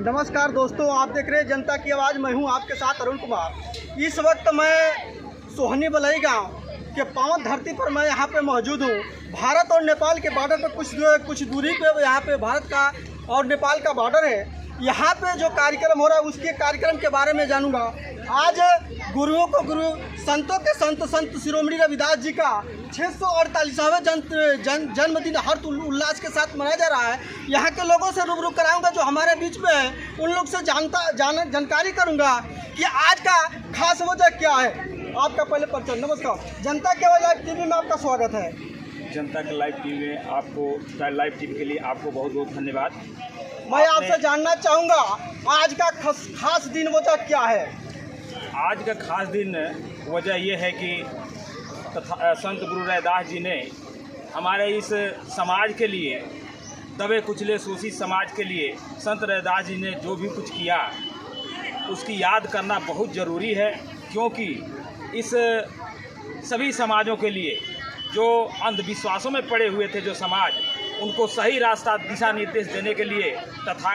नमस्कार दोस्तों, आप देख रहे हैं जनता की आवाज़। मैं हूं आपके साथ अरुण कुमार। इस वक्त मैं सोहनी बलई गांव के पावन धरती पर मैं यहां पे मौजूद हूं। भारत और नेपाल के बॉर्डर पर कुछ दूरी पे यहां पे भारत का और नेपाल का बॉर्डर है। यहाँ पे जो कार्यक्रम हो रहा है उसके कार्यक्रम के बारे में जानूंगा। आज गुरुओं को गुरु, संतों के संत शिरोमणि रविदास जी का 648वां जन्मदिन हर्ष उल्लास के साथ मनाया जा रहा है। यहाँ के लोगों से रूबरू कराऊंगा जो हमारे बीच में है, उन लोग से जानकारी करूंगा कि आज का खास वजह क्या है। आपका पहले परिचय। नमस्कार, जनता के आवाज़ लाइव टीवी में आपका स्वागत है। जनता के लाइव टीवी में आपको लाइव टीवी के लिए आपको बहुत बहुत धन्यवाद। मैं आपसे जानना चाहूँगा आज का खास दिन वजह क्या है। आज का खास दिन वजह यह है कि संत गुरु रैदास जी ने हमारे इस समाज के लिए, दबे कुचले शोषित समाज के लिए संत रैदास जी ने जो भी कुछ किया उसकी याद करना बहुत ज़रूरी है, क्योंकि इस सभी समाजों के लिए जो अंधविश्वासों में पड़े हुए थे, जो समाज, उनको सही रास्ता दिशा निर्देश देने के लिए तथा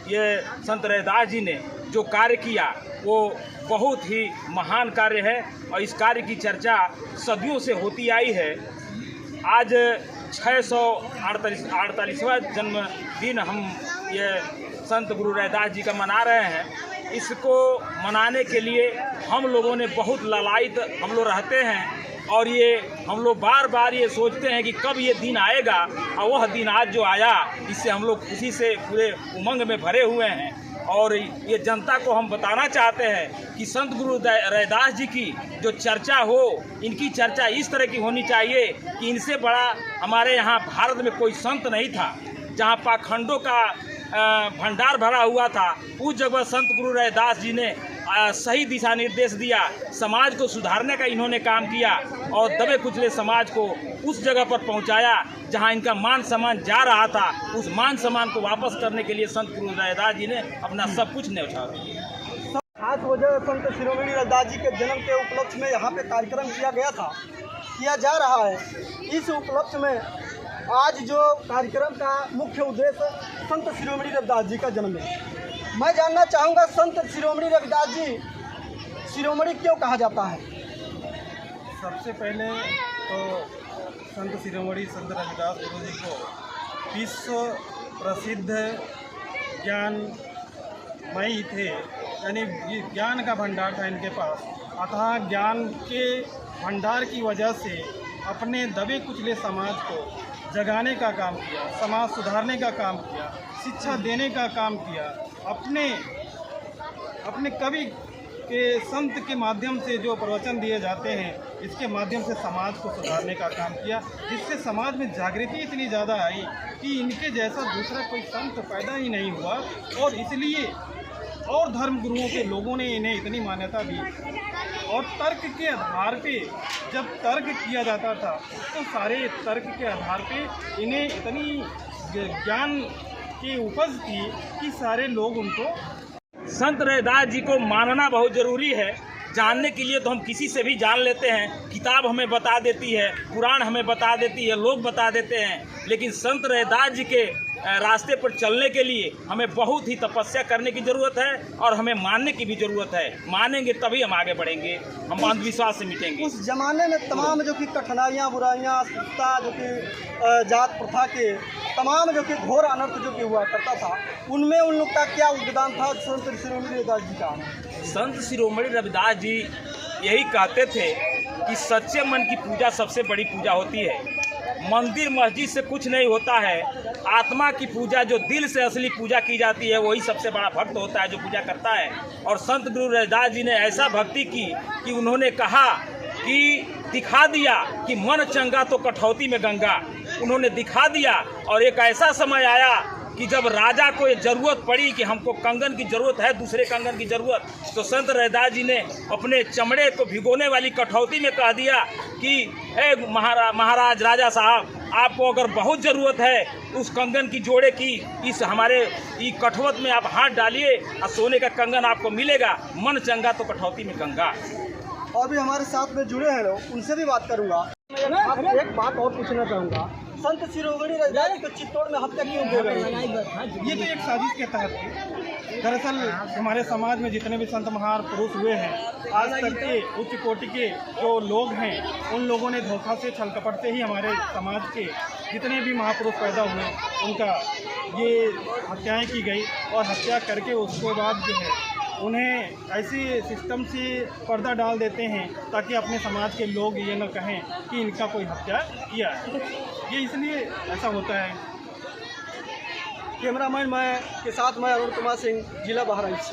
ये संत रैदास जी ने जो कार्य किया वो बहुत ही महान कार्य है और इस कार्य की चर्चा सदियों से होती आई है। आज 648वां जन्मदिन हम ये संत गुरु रैदास जी का मना रहे हैं। इसको मनाने के लिए हम लोगों ने बहुत ललायित हम लोग रहते हैं और ये हम लोग बार बार ये सोचते हैं कि कब ये दिन आएगा, और वह दिन आज जो आया इससे हम लोग खुशी से पूरे उमंग में भरे हुए हैं। और ये जनता को हम बताना चाहते हैं कि संत गुरु रैदास जी की जो चर्चा हो, इनकी चर्चा इस तरह की होनी चाहिए कि इनसे बड़ा हमारे यहाँ भारत में कोई संत नहीं था। जहाँ पाखंडों का भंडार भरा हुआ था, उस जगह संत गुरु रैदास जी ने सही दिशा निर्देश दिया, समाज को सुधारने का इन्होंने काम किया और दबे कुचले समाज को उस जगह पर पहुंचाया जहां इनका मान सम्मान जा रहा था। उस मान सम्मान को वापस करने के लिए संत गुरु रैदास जी ने अपना सब कुछ न्यौछावर किया। खास वजह संत शिरोमणि रैदास जी के जन्म के उपलक्ष्य में यहाँ पे कार्यक्रम किया जा रहा है। इस उपलक्ष्य में आज जो कार्यक्रम का मुख्य उद्देश्य संत शिरोमणि रविदास जी का जन्म है। मैं जानना चाहूँगा, संत शिरोमणि रविदास जी शिरोमणि क्यों कहा जाता है? सबसे पहले तो संत शिरोमणि संत रविदास गुरु जी को विश्व प्रसिद्ध ज्ञानमयी थे, यानी ज्ञान का भंडार था इनके पास। अतः ज्ञान के भंडार की वजह से अपने दबे कुचले समाज को जगाने का काम किया, समाज सुधारने का काम किया, शिक्षा देने का काम किया। अपने कवि के संत के माध्यम से जो प्रवचन दिए जाते हैं, इसके माध्यम से समाज को सुधारने का काम किया, जिससे समाज में जागृति इतनी ज़्यादा आई कि इनके जैसा दूसरा कोई संत पैदा ही नहीं हुआ। और इसलिए और धर्म गुरुओं के लोगों ने इन्हें इतनी मान्यता दी। और तर्क के आधार पे जब तर्क किया जाता था तो सारे तर्क के आधार पे इन्हें इतनी ज्ञान की उपज थी कि सारे लोग उनको संत रैदास जी को मानना बहुत ज़रूरी है। जानने के लिए तो हम किसी से भी जान लेते हैं, किताब हमें बता देती है, पुराण हमें बता देती है, लोग बता देते हैं, लेकिन संत रैदास जी के रास्ते पर चलने के लिए हमें बहुत ही तपस्या करने की ज़रूरत है और हमें मानने की भी ज़रूरत है। मानेंगे तभी हम आगे बढ़ेंगे, हम अंधविश्वास से मिटेंगे। उस जमाने में तमाम जो कि कठिनाइयाँ, बुराइयाँ, अस्पृश्यता, जो कि जात प्रथा के तमाम जो कि घोर अनर्थ जो कि हुआ करता था, उनमें उन लोग का क्या योगदान था संत शिरोमणि रविदास जी का? संत शिरोमणि रविदास जी यही कहते थे कि सच्चे मन की पूजा सबसे बड़ी पूजा होती है। मंदिर मस्जिद से कुछ नहीं होता है, आत्मा की पूजा, जो दिल से असली पूजा की जाती है, वही सबसे बड़ा भक्त होता है जो पूजा करता है। और संत गुरु रैदास जी ने ऐसा भक्ति की कि उन्होंने कहा कि दिखा दिया कि मन चंगा तो कठौती में गंगा। उन्होंने दिखा दिया और एक ऐसा समय आया कि जब राजा को ये ज़रूरत पड़ी कि हमको कंगन की ज़रूरत है, दूसरे कंगन की ज़रूरत, तो संत रैदास जी ने अपने चमड़े को भिगोने वाली कठौती में कह दिया कि महाराज राजा साहब, आपको अगर बहुत ज़रूरत है उस कंगन की जोड़े की, इस हमारे कठवत में आप हाथ डालिए और सोने का कंगन आपको मिलेगा। मन चंगा तो कठौती में गंगा। और भी हमारे साथ में जुड़े हैं लोग, उनसे भी बात करूँगा। मैं एक बात और पूछना चाहूँगा, संत शिरोमणि रैदास जी को चित्तौड़ में हत्या क्यों की गई? ये तो एक साजिश के तहत थी। दरअसल हमारे समाज में जितने भी संत महापुरुष हुए हैं, आज तक के उच्च कोटि के जो लोग हैं, उन लोगों ने धोखा से छल कपट से ही हमारे समाज के जितने भी महापुरुष पैदा हुए उनका ये हत्याएं की गई, और हत्या करके उसके बाद जो है उन्हें ऐसे सिस्टम से पर्दा डाल देते हैं ताकि अपने समाज के लोग ये न कहें कि इनका कोई हत्या किया है। ये इसलिए ऐसा होता है। कैमरामैन मैं के साथ मैं अरुण कुमार सिंह, जिला बहराइच।